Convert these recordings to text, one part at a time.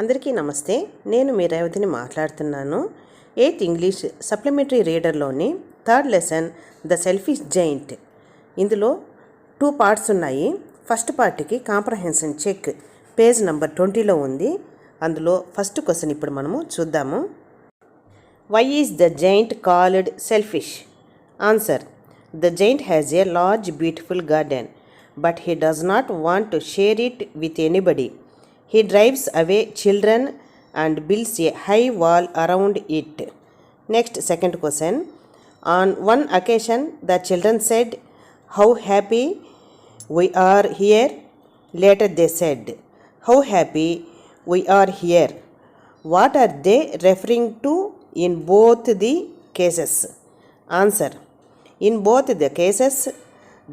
అందరికీ నమస్తే. నేను మీ రేవతిని మాట్లాడుతున్నాను. 8th ఇంగ్లీష్ సప్లిమెంటరీ రీడర్లోని 3rd lesson the selfish giant. ఇందులో 2 పార్ట్స్ ఉన్నాయి. ఫస్ట్ పార్ట్కి కాంప్రహెన్షన్ చెక్ పేజ్ నెంబర్ 20లో ఉంది. అందులో ఫస్ట్ క్వశ్చన్ ఇప్పుడు మనము చూద్దాము. Why is the giant called selfish? Answer: the giant has a large beautiful garden, but he does not want to share it with anybody. He drives away children and builds a high wall around it. Next, second question. On one occasion, the children said, "How happy we are here." Later they said, "How happy we are here." What are they referring to in both the cases? Answer: in both the cases,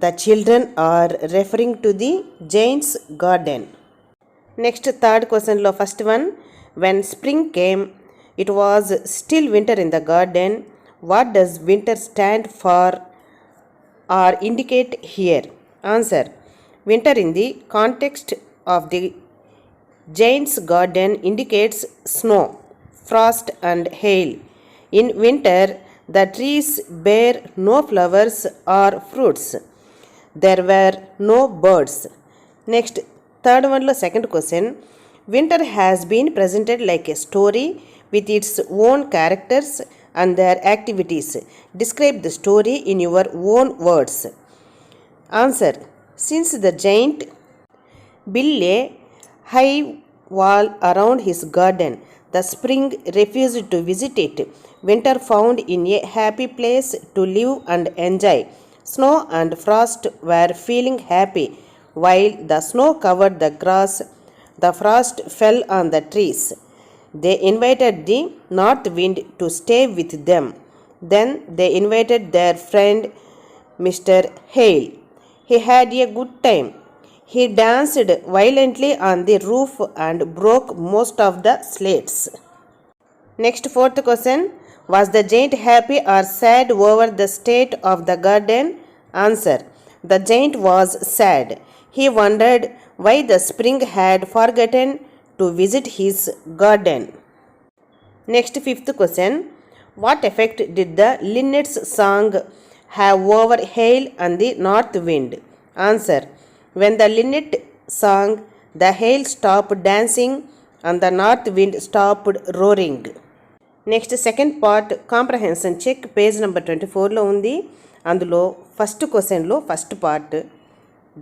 the children are referring to the giant's garden. Next, third question lo first one. When spring came, it was still winter in the garden. What does winter stand for or indicate here? Answer: winter in the context of the giant's garden indicates snow, frost and hail. In winter, the trees bear no flowers or fruits. There were no birds. Next, third one lo second question. Winter has been presented like a story with its own characters and their activities. Describe the story in your own words. Answer: since the giant built a high wall around his garden, the spring refused to visit it. Winter found in a happy place to live and enjoy. Snow and frost were feeling happy. While the snow covered the grass, the frost fell on the trees. They invited the north wind to stay with them. Then they invited their friend Mr. Hale. He had a good time. He danced violently on the roof and broke most of the slates. Next, fourth question. Was the giant happy or sad over the state of the garden? Answer: the giant was sad. He wondered why the spring had forgotten to visit his garden. Next, fifth question. What effect did the linnet's song have over hail and the north wind? Answer: when the linnet sang, the hail stopped dancing and the north wind stopped roaring. Next, second part comprehension check page number 24లో ఉంది. అందులో first క్వశ్చన్లో first part.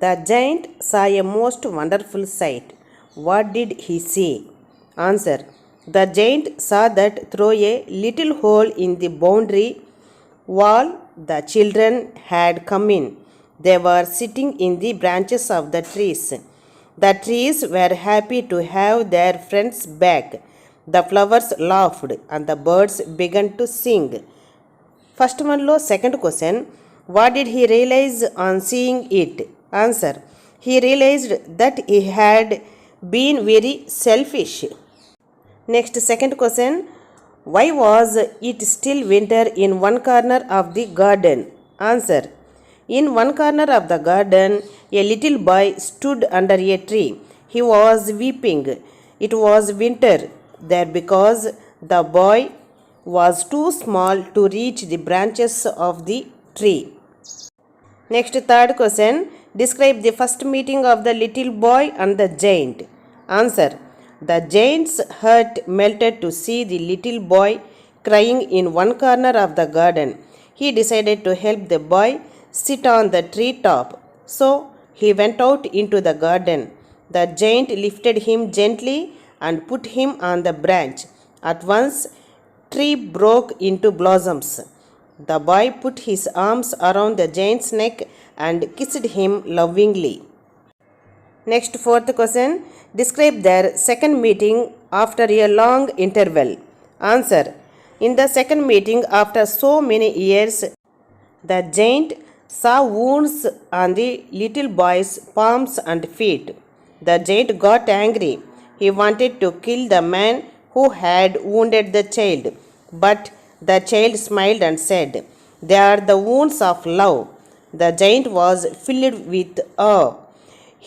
The giant saw a most wonderful sight. What did he see? Answer: the giant saw that through a little hole in the boundary wall the children had come in. They were sitting in the branches of the trees. The trees were happy to have their friends back. The flowers laughed and the birds began to sing. First one lo second question. What did he realize on seeing it? Answer: he realized that he had been very selfish. Next, second question. Why was it still winter in one corner of the garden? Answer: in one corner of the garden, a little boy stood under a tree. He was weeping. It was winter there because the boy was too small to reach the branches of the tree. Next, third question. Describe the first meeting of the little boy and the giant. Answer: the giant's heart melted to see the little boy crying in one corner of the garden. He decided to help the boy sit on the tree top. So he went out into the garden. The giant lifted him gently and put him on the branch. At once, tree broke into blossoms. The boy put his arms around the giant's neck and kissed him lovingly. Next, fourth question. Describe their second meeting after a long interval. Answer: in the second meeting after so many years, the giant saw wounds on the little boy's palms and feet. The giant got angry. He wanted to kill the man who had wounded the child. But the child smiled and said, "They are the wounds of love." The giant was filled with awe.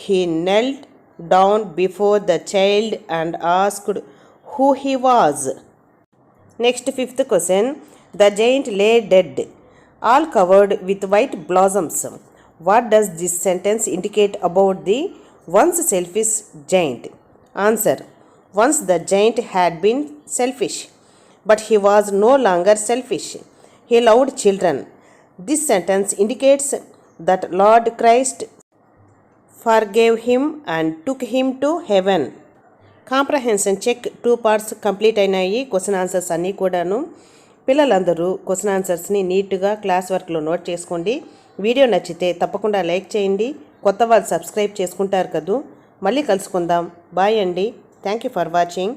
He knelt down before the child and asked who he was. Next, fifth question. The giant lay dead, all covered with white blossoms. What does this sentence indicate about the once selfish giant? Answer. Once the giant had been selfish, but he was no longer selfish. He loved children. This sentence indicates that Lord Christ forgave him and took him to heaven. Comprehension check 2 parts complete అయినాయి. Question answers అన్నీ కూడాను. పిల్లలందరూ question ఆన్సర్స్ని నీట్గా class వర్క్లో note చేసుకోండి. Video నచ్చితే తప్పకుండా like చేయండి. కొత్త వాళ్ళు సబ్స్క్రైబ్ చేసుకుంటారు కదూ. మళ్ళీ కలుసుకుందాం. బాయ్ అండి. Thank you for watching.